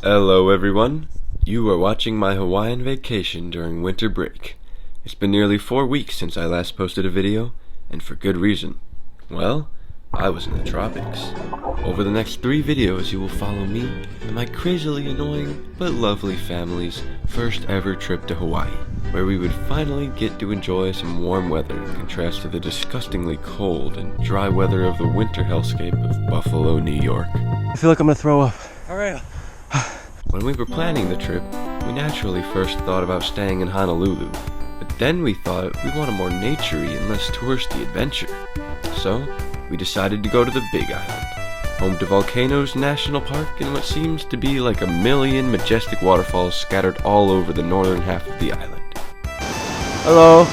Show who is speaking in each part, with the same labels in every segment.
Speaker 1: Hello everyone, you are watching my Hawaiian vacation during winter break. It's been nearly 4 weeks since I last posted a video, and for good reason. Well, I was in the tropics. Over the next 3 videos you will follow me and my crazily annoying but lovely family's first ever trip to Hawaii, where we would finally get to enjoy some warm weather in contrast to the disgustingly cold and dry weather of the winter hellscape of Buffalo, New York.
Speaker 2: I feel like I'm gonna throw up. Alright.
Speaker 1: When we were planning the trip, we naturally first thought about staying in Honolulu, but then we thought we want a more naturey and less touristy adventure. So, we decided to go to the Big Island, home to Volcanoes National Park and what seems to be like a million majestic waterfalls scattered all over the northern half of the island.
Speaker 2: Hello.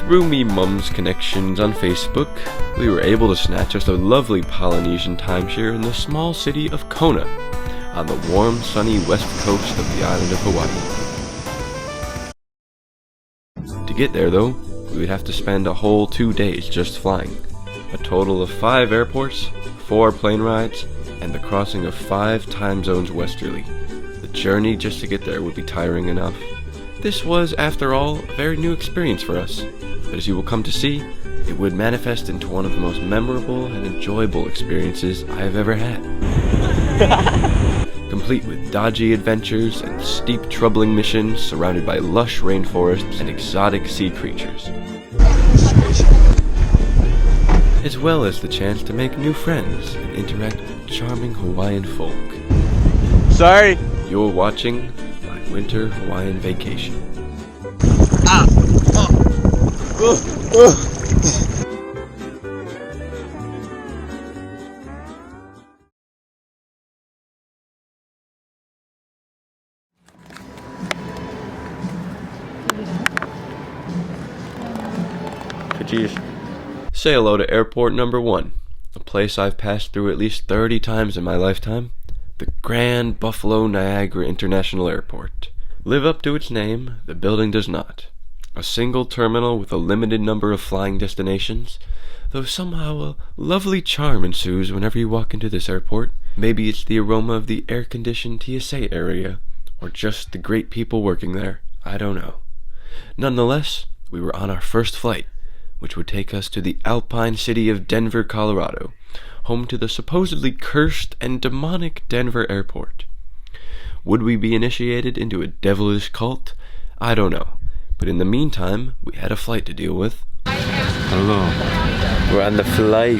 Speaker 1: Through me mum's connections on Facebook, we were able to snatch us a lovely Polynesian timeshare in the small city of Kona, on the warm, sunny west coast of the island of Hawaii. To get there though, we would have to spend a whole 2 days just flying. A total of 5 airports, 4 plane rides, and the crossing of 5 time zones westerly. The journey just to get there would be tiring enough. This was, after all, a very new experience for us, but as you will come to see, it would manifest into one of the most memorable and enjoyable experiences I have ever had. Complete with dodgy adventures and steep, troubling missions surrounded by lush rainforests and exotic sea creatures, as well as the chance to make new friends and interact with charming Hawaiian folk.
Speaker 2: Sorry.
Speaker 1: You're watching my winter Hawaiian vacation. Say hello to airport number 1, a place I've passed through at least 30 times in my lifetime, the Grand Buffalo Niagara International Airport. Live up to its name, the building does not. A single terminal with a limited number of flying destinations, though somehow a lovely charm ensues whenever you walk into this airport. Maybe it's the aroma of the air-conditioned TSA area, or just the great people working there, I don't know. Nonetheless, we were on our first flight, which would take us to the alpine city of Denver, Colorado, home to the supposedly cursed and demonic Denver airport. Would we be initiated into a devilish cult? I don't know, but in the meantime, we had a flight to deal with.
Speaker 2: Hello.
Speaker 1: We're on the flight.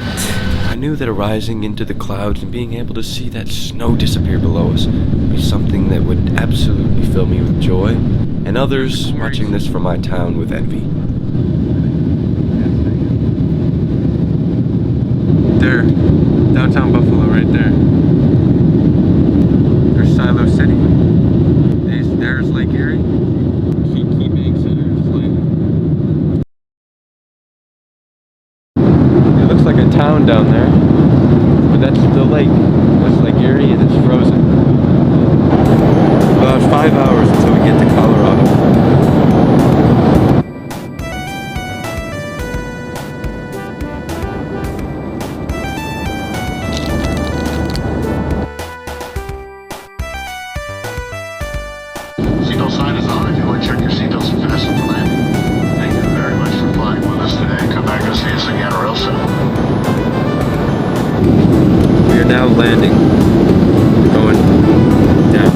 Speaker 1: I knew that rising into the clouds and being able to see that snow disappear below us would be something that would absolutely fill me with joy, and others watching this from my town with envy.
Speaker 2: There, downtown Buffalo, right there. There's Silo City. There's Lake Erie. Key Bank Center is like. It looks like a town down there, but that's the lake. That's Lake Erie, and it's frozen. About 5 hours until we get to Colorado.
Speaker 3: Seatbelt sign is on. If you want to check your seatbelts and fasten for landing. Thank you very much for flying with us today. Come back and see us again real soon.
Speaker 1: We are now landing. We're going down.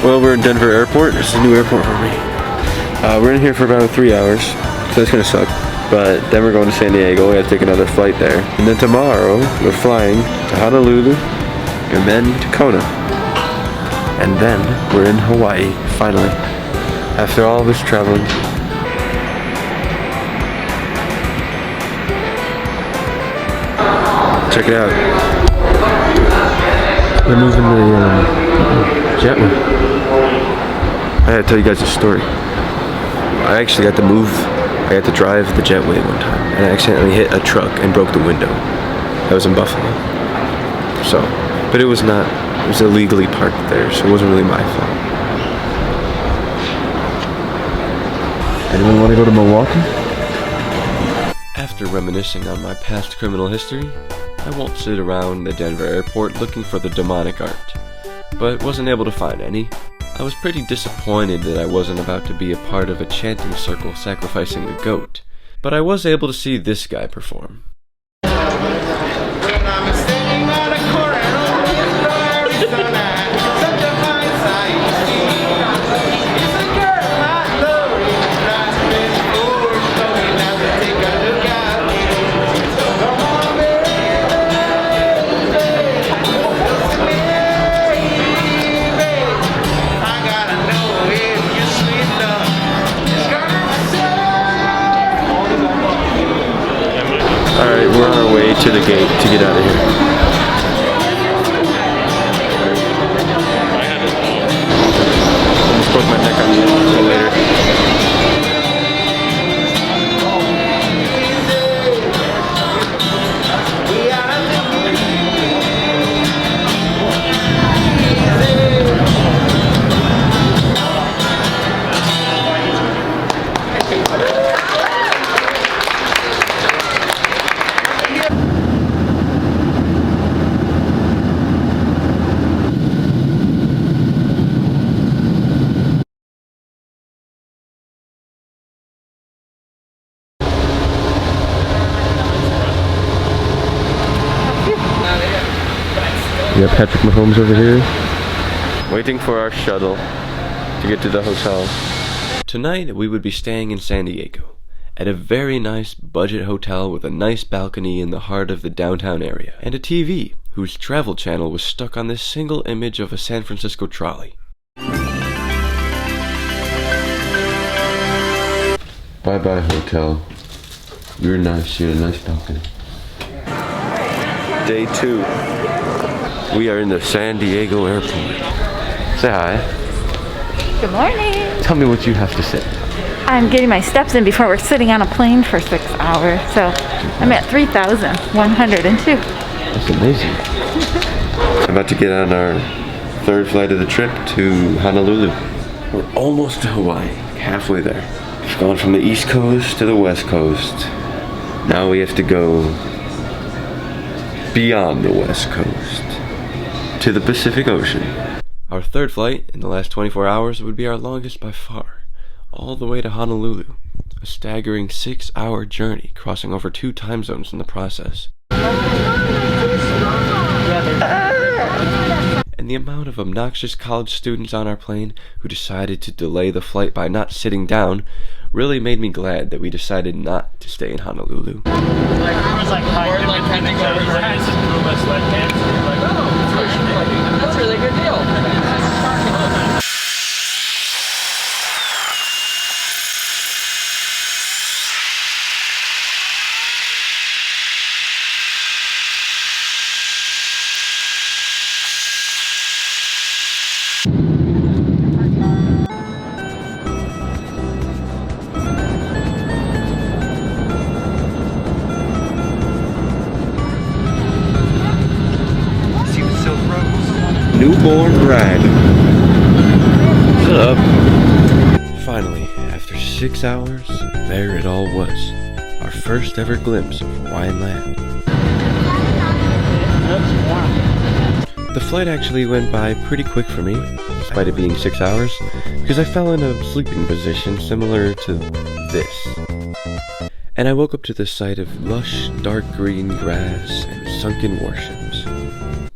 Speaker 1: Well, we're in Denver Airport. This is a new airport for me. We're in here for about 3 hours, so that's gonna suck. But then we're going to San Diego. We have to take another flight there. And then tomorrow, we're flying to Honolulu, and then to Kona. And then we're in Hawaii, finally, after all this traveling. Check it out. We're moving the jetway. I gotta tell you guys a story. I actually got to move I had to drive the jetway one time, and I accidentally hit a truck and broke the window. That was in Buffalo. So, But it was illegally parked there, so it wasn't really my fault. Anyone want to go to Milwaukee? After reminiscing on my past criminal history, I won't sit around the Denver airport looking for the demonic art, but wasn't able to find any. I was pretty disappointed that I wasn't about to be a part of a chanting circle sacrificing a goat, but I was able to see this guy perform. Alright, we're on our way to the gate to get out of here. Almost broke my neck on the later. We have Patrick Mahomes over here, waiting for our shuttle to get to the hotel. Tonight we would be staying in San Diego, at a very nice budget hotel with a nice balcony in the heart of the downtown area, and a TV whose travel channel was stuck on this single image of a San Francisco trolley. Bye-bye hotel. You're nice, you had a nice balcony. Day 2. We are in the San Diego airport. Say hi.
Speaker 4: Good morning.
Speaker 1: Tell me what you have to say.
Speaker 4: I'm getting my steps in before we're sitting on a plane for 6 hours. So I'm at 3,102.
Speaker 1: That's amazing. I'm about to get on our 3rd flight of the trip to Honolulu. We're almost to Hawaii, halfway there. It's going from the East Coast to the West Coast. Now we have to go beyond the West Coast to the Pacific Ocean. Our 3rd flight in the last 24 hours would be our longest by far, all the way to Honolulu, a staggering 6-hour journey crossing over 2 time zones in the process. And the amount of obnoxious college students on our plane who decided to delay the flight by not sitting down really made me glad that we decided not to stay in Honolulu.
Speaker 5: That's a really good deal.
Speaker 1: Newborn bride. Shut up. Finally, after 6 hours, there it all was. Our first ever glimpse of Hawaiian land. The flight actually went by pretty quick for me, despite it being 6 hours, because I fell in a sleeping position similar to this. And I woke up to the sight of lush, dark green grass and sunken warships.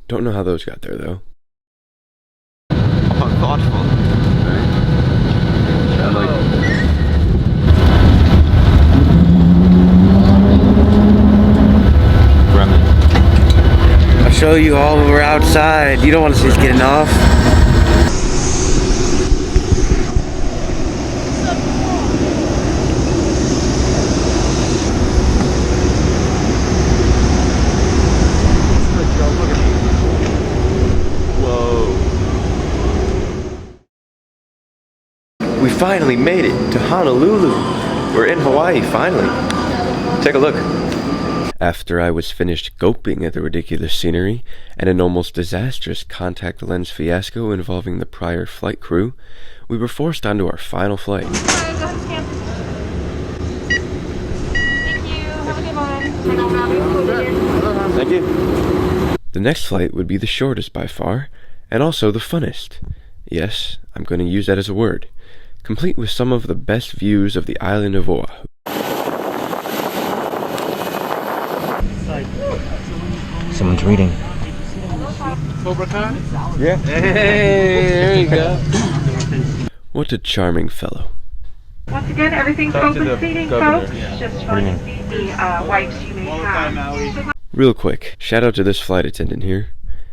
Speaker 1: Don't know how those got there, though.
Speaker 2: How thoughtful. Right? I like
Speaker 6: I'll show you all when we're outside. You don't want to see us getting off.
Speaker 1: We finally made it to Honolulu. We're in Hawaii, finally. Take a look. After I was finished gulping at the ridiculous scenery and an almost disastrous contact lens fiasco involving the prior flight crew, we were forced onto our final flight.
Speaker 6: Thank you.
Speaker 1: The next flight would be the shortest by far, and also the funnest. Yes, I'm going to use that as a word. Complete with some of the best views of the island of Oahu.
Speaker 6: Someone's reading. Yeah. Hey, there you go.
Speaker 1: What a charming fellow.
Speaker 7: Once again, everything's open seating, folks. Just trying to see the wipes you may have.
Speaker 1: Real quick, shout out to this flight attendant here.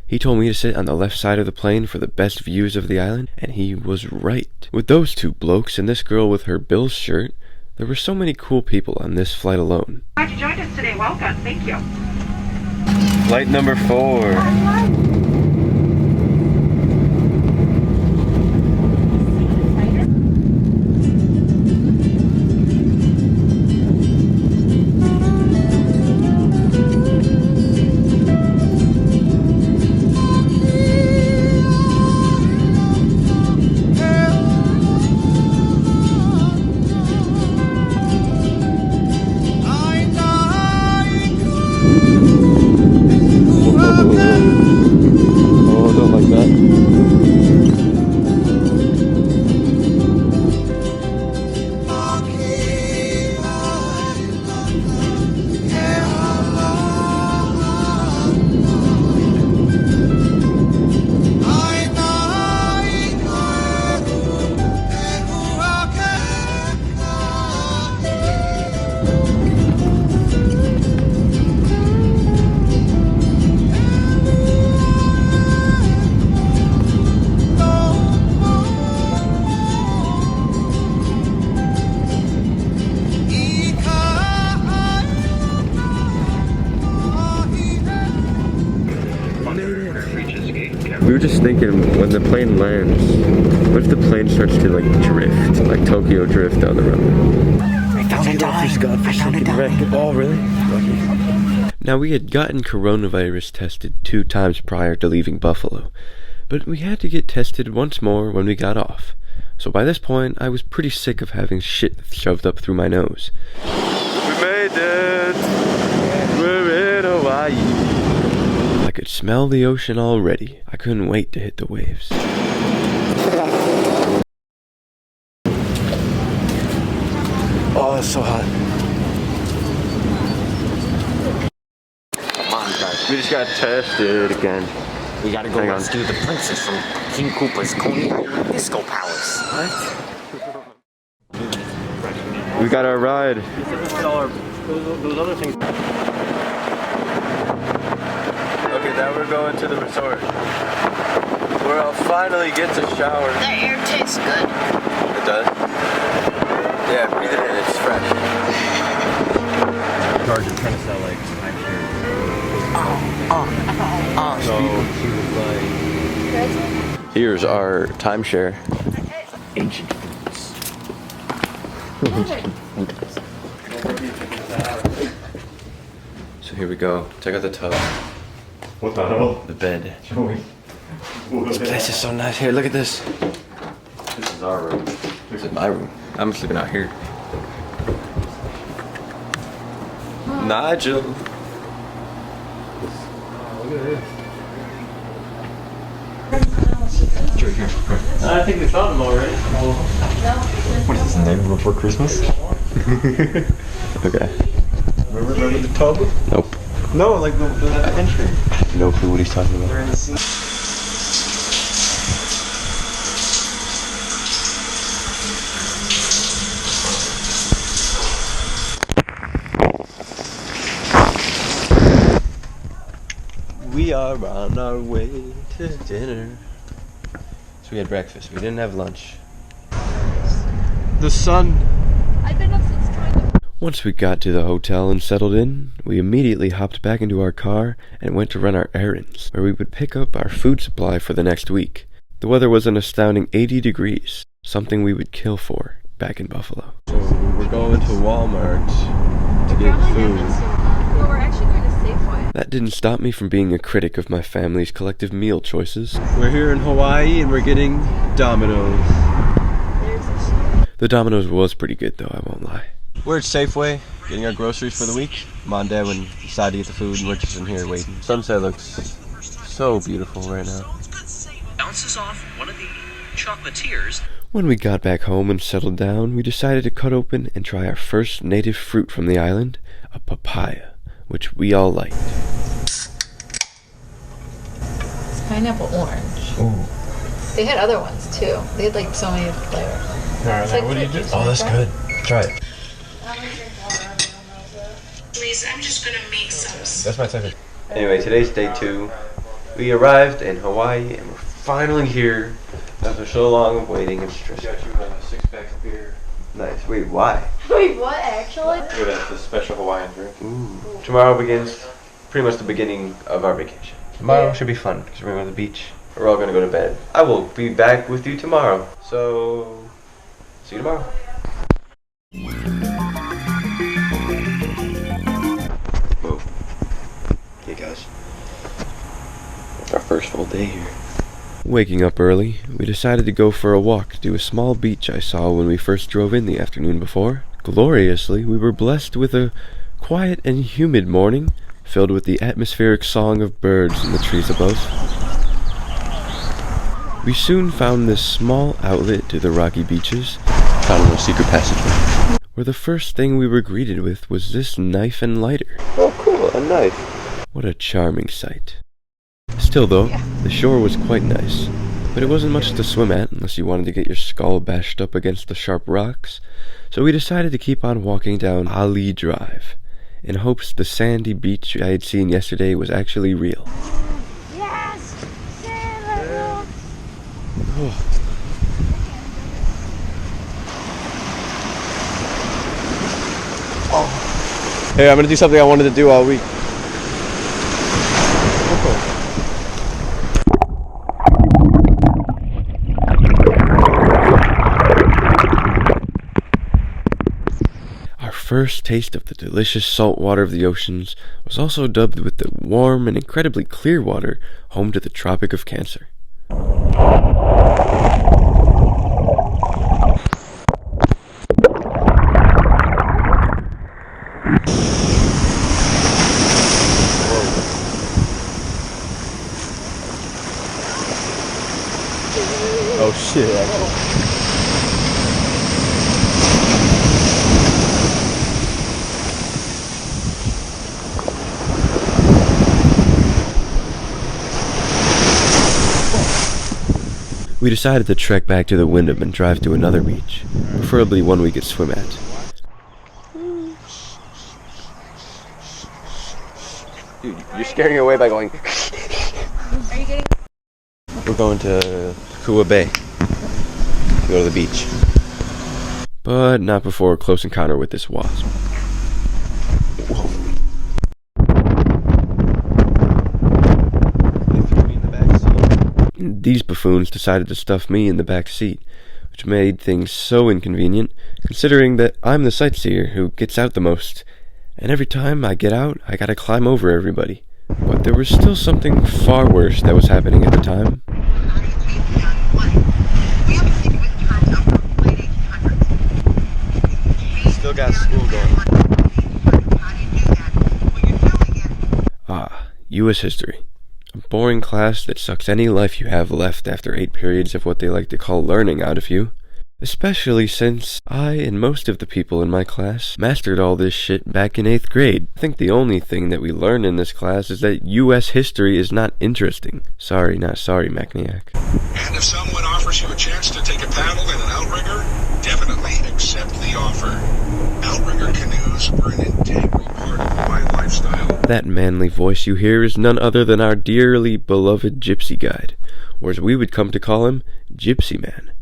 Speaker 1: He told me to sit on the left side of the plane for the best views of the island, and he was right. With those two blokes and this girl with her Bills shirt, there were so many cool people on this flight alone.
Speaker 7: Glad you joined us today. Welcome. Thank you.
Speaker 6: Flight number 4.
Speaker 1: Oh, don't like that. We were just thinking, when the plane lands, what if the plane starts to like drift, like Tokyo drift down the runway?
Speaker 6: I found a dime. Oh, really?
Speaker 1: Now, we had gotten coronavirus tested 2 times prior to leaving Buffalo, but we had to get tested once more when we got off. So by this point, I was pretty sick of having shit shoved up through my nose. We made it! We're in Hawaii! I could smell the ocean already. I couldn't wait to hit the waves.
Speaker 6: Oh, it's so hot.
Speaker 2: Come on, guys.
Speaker 1: We just got tested again.
Speaker 2: We gotta go rescue the princess from King Koopa's Coney Island Disco Palace.
Speaker 1: We got our ride.
Speaker 6: Those other things.
Speaker 1: Okay, now we're going to the resort, where I'll finally get to shower.
Speaker 8: The air tastes good.
Speaker 1: It does? Yeah, breathe it in, it's fresh.
Speaker 6: Charge is trying to sell like timeshare.
Speaker 1: So she was like, here's our timeshare.
Speaker 6: Ancient.
Speaker 1: So here we go. Check out the tub.
Speaker 6: What the hell?
Speaker 1: The bed.
Speaker 6: Joey.
Speaker 1: This place is so nice. Here, look at this.
Speaker 2: This is our room.
Speaker 1: This is my room. I'm sleeping out here. Nigel.
Speaker 6: Look at this.
Speaker 5: I think we found them already.
Speaker 2: What is this, Neighbor Before Christmas?
Speaker 1: Okay.
Speaker 6: Remember the tub?
Speaker 1: Nope.
Speaker 6: No, like the entry.
Speaker 1: No clue what he's talking about.
Speaker 6: They're in the sea.
Speaker 1: We are on our way to dinner. So we had breakfast. We didn't have lunch.
Speaker 6: The sun.
Speaker 8: I've been up since 20.
Speaker 1: Once we got to the hotel and settled in, we immediately hopped back into our car and went to run our errands, where we would pick up our food supply for the next week. The weather was an astounding 80 degrees, something we would kill for back in Buffalo. So we're going to Walmart to get food.
Speaker 8: No, we're actually going to Safeway.
Speaker 1: That didn't stop me from being a critic of my family's collective meal choices.
Speaker 2: We're here in Hawaii and we're getting Domino's.
Speaker 1: The Domino's was pretty good though, I won't lie.
Speaker 2: We're at Safeway getting our groceries for the week. Mom and Dad went inside to get the food and we're just in here waiting. Sunset looks so beautiful right now.
Speaker 9: Bounces off one of the chocolatiers.
Speaker 1: When we got back home and settled down, we decided to cut open and try our first native fruit from the island, a papaya, which we all liked.
Speaker 10: It's pineapple orange.
Speaker 2: Ooh.
Speaker 10: They had other ones too. They had like so many flavors.
Speaker 2: Alright,
Speaker 10: like
Speaker 2: what do you do?
Speaker 10: fruit
Speaker 2: Oh, that's good. Try it.
Speaker 8: Please, I'm just gonna make some.
Speaker 2: That's my type of.
Speaker 1: Anyway, today's day 2. We arrived in Hawaii and we're finally here after so long of waiting and stress.
Speaker 2: Got you a 6-pack of beer.
Speaker 1: Nice. Wait, why?
Speaker 8: Wait, what actually?
Speaker 2: Good, that's the special Hawaiian drink.
Speaker 1: Ooh. Tomorrow begins pretty much the beginning of our vacation. Tomorrow should be fun because we're going to the beach. We're all going to go to bed. I will be back with you tomorrow. So, see you tomorrow. Whoa. Hey guys. It's our first full day here. Waking up early, we decided to go for a walk to a small beach I saw when we first drove in the afternoon before. Gloriously, we were blessed with a quiet and humid morning, filled with the atmospheric song of birds in the trees above. We soon found this small outlet to the rocky beaches,
Speaker 2: Found a little secret passageway.
Speaker 1: where the first thing we were greeted with was this knife and lighter. Oh cool, a knife. What a charming sight. Still though, the shore was quite nice, but it wasn't much to swim at unless you wanted to get your skull bashed up against the sharp rocks, so we decided to keep on walking down Ali Drive, in hopes the sandy beach I had seen yesterday was actually real.
Speaker 8: Yes! Santa!
Speaker 1: Oh.
Speaker 2: Hey, I'm gonna do something I wanted to do all week.
Speaker 1: Our first taste of the delicious salt water of the oceans was also dubbed with the warm and incredibly clear water home to the Tropic of Cancer.
Speaker 2: Oh shit, actually.
Speaker 1: We decided to trek back to the Wyndham and drive to another beach, preferably one we could swim at.
Speaker 2: Dude, you're scaring her away by going.
Speaker 8: Are you getting?
Speaker 2: We're going to Kua Bay to go to the beach.
Speaker 1: But not before a close encounter with this wasp. These buffoons decided to stuff me in the back seat, which made things so inconvenient, considering that I'm the sightseer who gets out the most, and every time I get out, I gotta climb over everybody. But there was still something far worse that was happening at the time.
Speaker 2: Still got school going.
Speaker 1: Ah, U.S. history. A boring class that sucks any life you have left after 8 periods of what they like to call learning out of you. Especially since I and most of the people in my class mastered all this shit back in 8th grade. I think the only thing that we learn in this class is that U.S. history is not interesting. Sorry, not sorry, Macniac.
Speaker 11: And if someone offers you a chance to take a paddle in an outrigger, definitely accept the offer. Outrigger canoes are an integral part of my lifestyle.
Speaker 1: That manly voice you hear is none other than our dearly beloved gypsy guide, or as we would come to call him, Gypsy Man.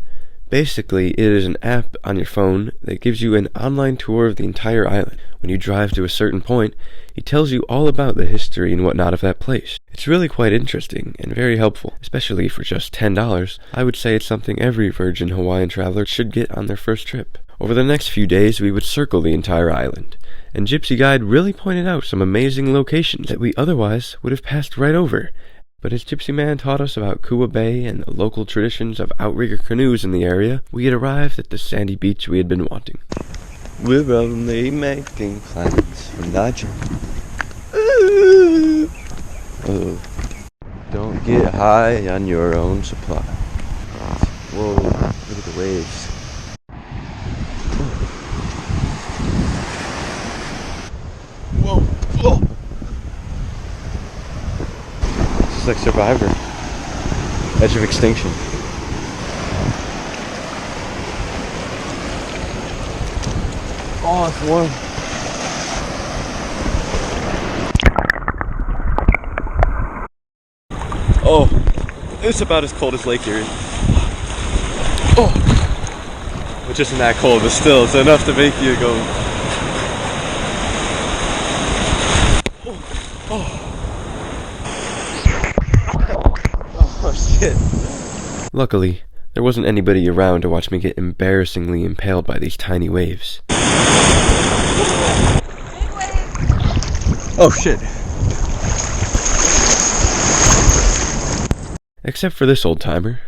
Speaker 1: Basically, it is an app on your phone that gives you an online tour of the entire island. When you drive to a certain point, he tells you all about the history and whatnot of that place. It's really quite interesting and very helpful, especially for just $10. I would say it's something every virgin Hawaiian traveler should get on their first trip. Over the next few days, we would circle the entire island, and Gypsy Guide really pointed out some amazing locations that we otherwise would have passed right over. But as Gypsy Man taught us about Kua Bay and the local traditions of outrigger canoes in the area, we had arrived at the sandy beach we had been wanting.
Speaker 2: We're only making plans for Nigel. Oh. Don't get high on your own supply. Whoa, look at the waves. Whoa, whoa. This is like Survivor. Edge of extinction. Oh, it's warm. Oh, it's about as cold as Lake Erie. Oh, which isn't that cold, but still, it's enough to make you go. Oh shit.
Speaker 1: Luckily, there wasn't anybody around to watch me get embarrassingly impaled by these tiny waves.
Speaker 2: Oh shit.
Speaker 1: Except for this old-timer,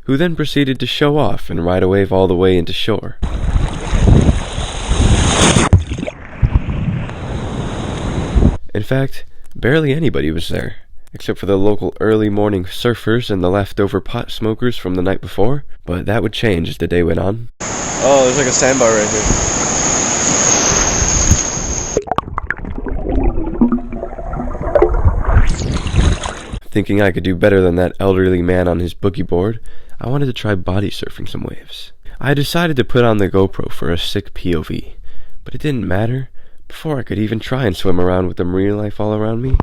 Speaker 1: who then proceeded to show off and ride a wave all the way into shore. In fact, barely anybody was there, except for the local early morning surfers and the leftover pot smokers from the night before, but that would change as the day went on.
Speaker 2: Oh, there's like a sandbar right here.
Speaker 1: Thinking I could do better than that elderly man on his boogie board, I wanted to try body surfing some waves. I decided to put on the GoPro for a sick POV, but it didn't matter. Before I could even try and swim around with the marine life all around me,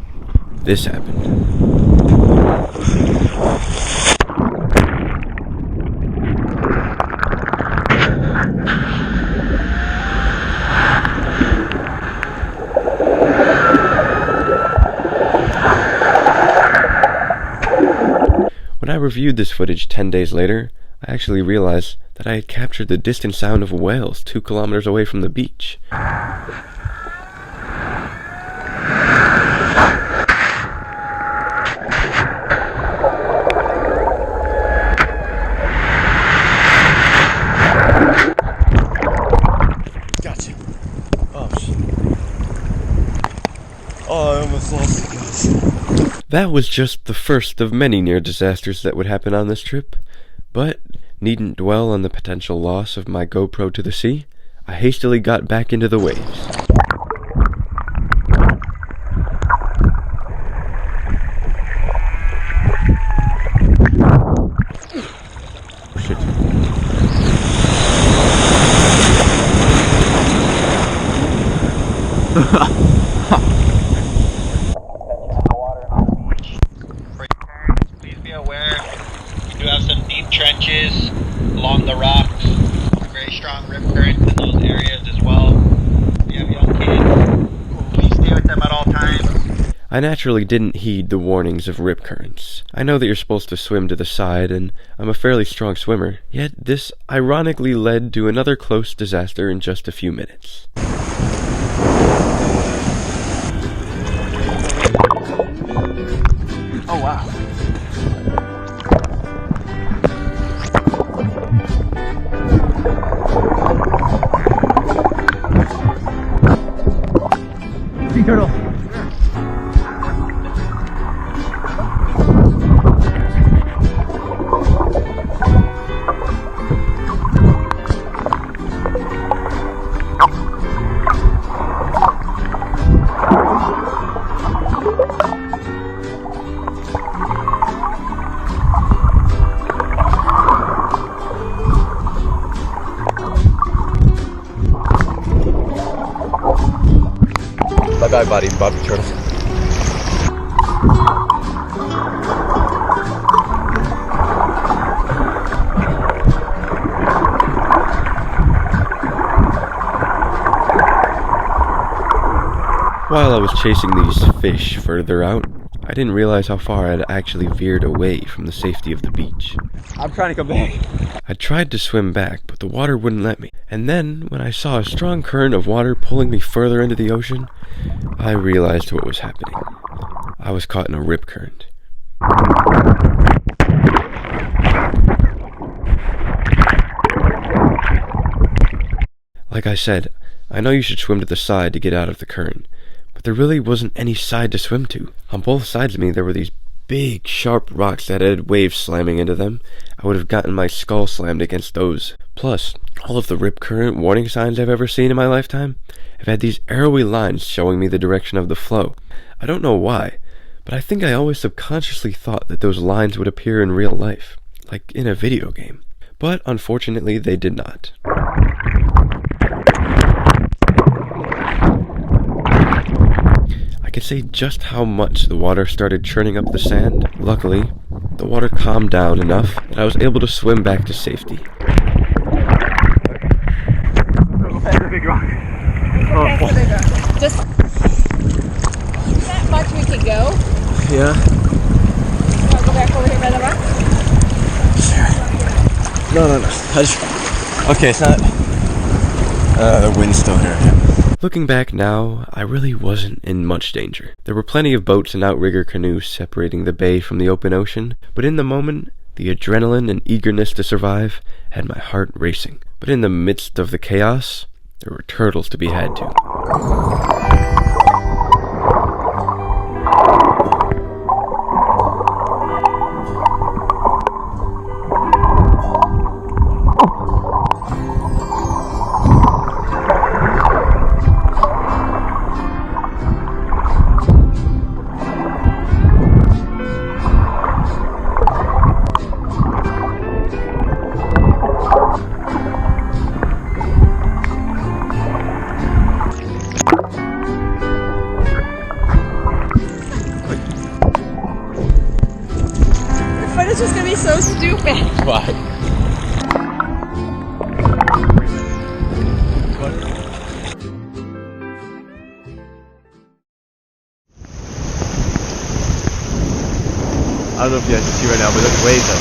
Speaker 1: this happened. When I reviewed this footage 10 days later, I actually realized that I had captured the distant sound of whales 2 kilometers away from the beach.
Speaker 2: Gotcha. Oh shit. Oh, I almost lost it, guys.
Speaker 1: That was just the first of many near disasters that would happen on this trip, but needn't dwell on the potential loss of my GoPro to the sea. I hastily got back into the waves.
Speaker 2: Shit.
Speaker 12: Please be aware, we do have some deep trenches along the rocks, very strong rip currents in those areas as well. If you have young kids, please stay with them at all times.
Speaker 1: I naturally didn't heed the warnings of rip currents. I know that you're supposed to swim to the side, and I'm a fairly strong swimmer, yet this ironically led to another close disaster in just a few minutes.
Speaker 12: Oh wow. Sea turtle.
Speaker 2: Bye-bye, buddy, Bobby Turtle.
Speaker 1: While I was chasing these fish further out, I didn't realize how far I'd actually veered away from the safety of the beach.
Speaker 2: I'm trying to come back.
Speaker 1: I tried to swim back, but the water wouldn't let me, And then, when I saw a strong current of water pulling me further into the ocean, I realized what was happening. I was caught in a rip current. Like I said, I know you should swim to the side to get out of the current, but there really wasn't any side to swim to. On both sides of me, there were these big, sharp rocks that had waves slamming into them. I would have gotten my skull slammed against those. Plus, all of the rip current warning signs I've ever seen in my lifetime have had these arrowy lines showing me the direction of the flow. I don't know why, but I think I always subconsciously thought that those lines would appear in real life, like in a video game. But unfortunately, they did not. I could say just how much the water started churning up the sand. Luckily, the water calmed down enough that I was able to swim back to safety.
Speaker 2: That's a big rock.
Speaker 10: That's a big rock. Just that much we could go.
Speaker 2: Yeah.
Speaker 10: You want to go back over here by the rock?
Speaker 2: No. Okay, it's not. The wind's still here. Yeah.
Speaker 1: Looking back now, I really wasn't in much danger. There were plenty of boats and outrigger canoes separating the bay from the open ocean, but in the moment, the adrenaline and eagerness to survive had my heart racing. But in the midst of the chaos, there were turtles to be had too.
Speaker 10: It's just gonna be so stupid.
Speaker 2: Why? I don't know if you guys can see right now, but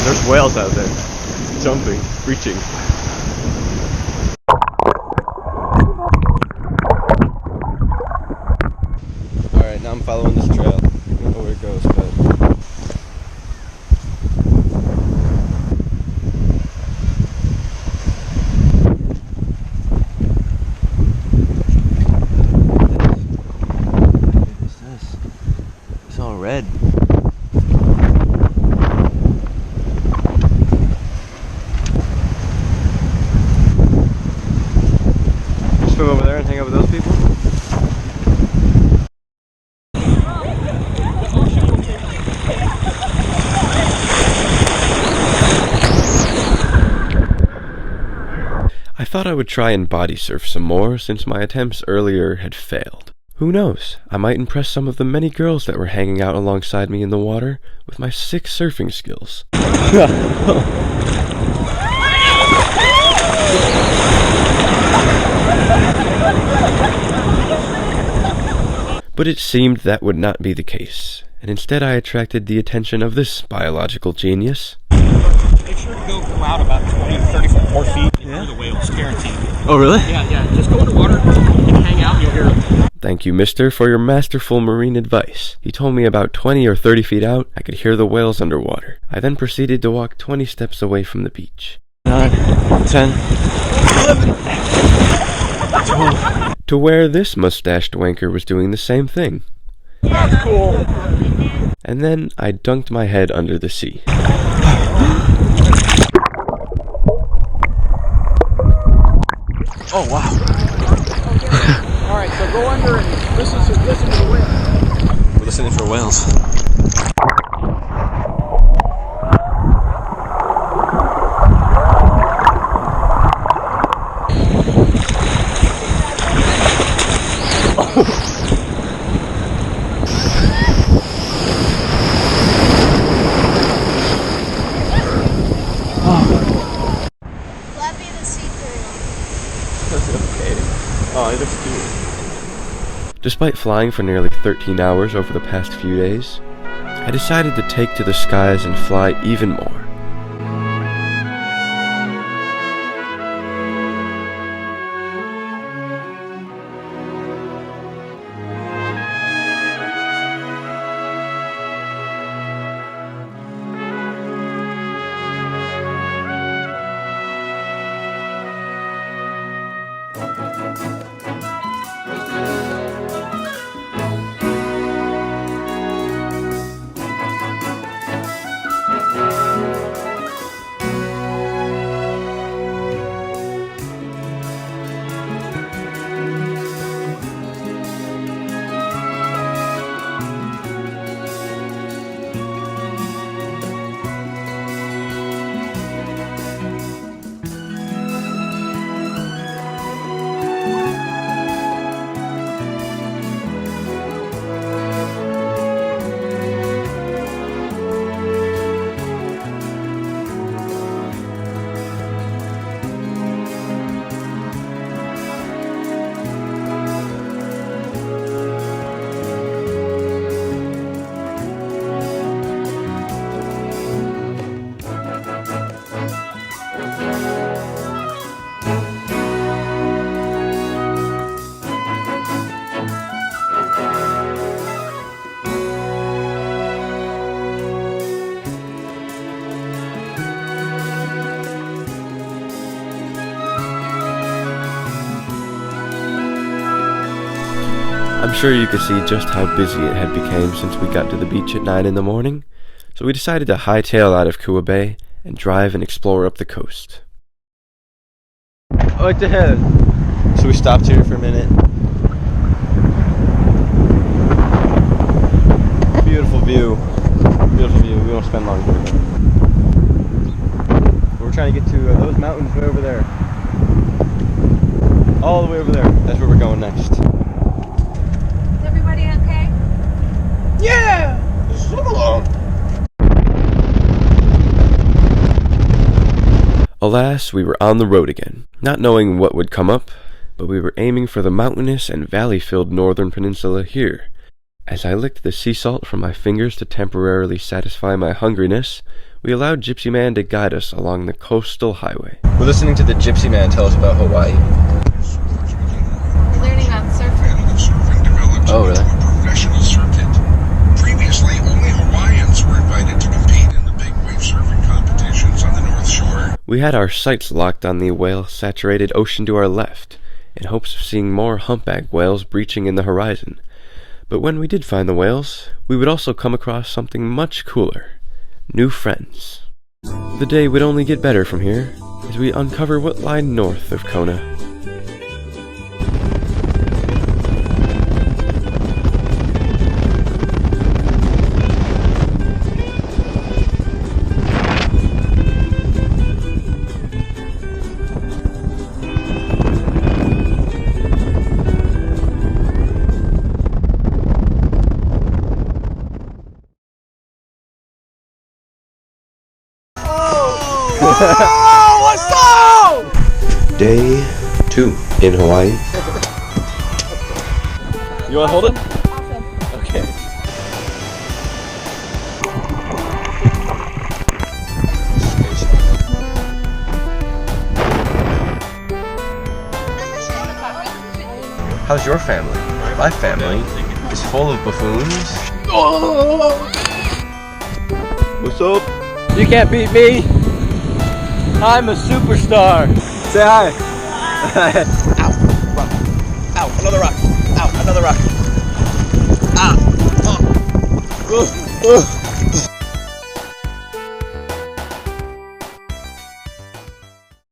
Speaker 2: there's whales out there. Jumping, reaching. Alright, now I'm following this trail. I don't know where it goes, but... It's all red. Swim over there and hang out with those people?
Speaker 1: I thought I would try and body surf some more since my attempts earlier had failed. Who knows, I might impress some of the many girls that were hanging out alongside me in the water with my sick surfing skills. But it seemed that would not be the case, and instead I attracted the attention of this biological genius.
Speaker 9: Make sure to go out about 20 to 34 feet and hear the whales, guaranteed.
Speaker 2: Oh, really?
Speaker 9: Yeah. Just go in the water and hang out and you'll hear them.
Speaker 1: Thank you, mister, for your masterful marine advice. He told me about 20 or 30 feet out, I could hear the whales underwater. I then proceeded to walk 20 steps away from the beach.
Speaker 2: 9, 10, 11, 12.
Speaker 1: To where this mustached wanker was doing the same thing.
Speaker 9: That's cool.
Speaker 1: And then I dunked my head under the sea.
Speaker 2: Oh, wow.
Speaker 9: Alright, so go under and listen to the whales.
Speaker 2: We're listening for whales.
Speaker 8: Flappy the sea turtle.
Speaker 2: Okay. Oh, it looks cute.
Speaker 1: Despite flying for nearly 13 hours over the past few days, I decided to take to the skies and fly even more. sure you could see just how busy it had become since we got to the beach at 9 in the morning, so we decided to hightail out of Kua Bay and drive and explore up the coast.
Speaker 2: Right ahead. So we stopped here for a minute. Beautiful view. Beautiful view. We won't spend long here. We're trying to get to those mountains way over there. All the way over there. That's where we're going next.
Speaker 8: Is everybody okay?
Speaker 2: Yeah! So long.
Speaker 1: Alas, we were on the road again, not knowing what would come up, but we were aiming for the mountainous and valley-filled northern peninsula here. As I licked the sea salt from my fingers to temporarily satisfy my hungriness, we allowed Gypsy Man to guide us along the coastal highway.
Speaker 2: We're listening to the Gypsy Man tell us about Hawaii.
Speaker 10: Learning on surfing.
Speaker 2: Oh, really?
Speaker 11: Professional circuit. Previously, only Hawaiians were invited to compete in the big wave surfing competitions on the North Shore.
Speaker 1: We had our sights locked on the whale-saturated ocean to our left, in hopes of seeing more humpback whales breaching in the horizon. But when we did find the whales, we would also come across something much cooler. New friends. The day would only get better from here, as we uncover what lie north of Kona.
Speaker 9: Oh, let's go!
Speaker 1: Day 2 in Hawaii.
Speaker 2: You want to hold it? Okay. How's your family? My family is full of buffoons. What's up?
Speaker 9: You can't beat me. I'm a superstar.
Speaker 2: Say hi.
Speaker 9: Ow, rock. Ow, another rock. Ow, another rock. Ah. Oh.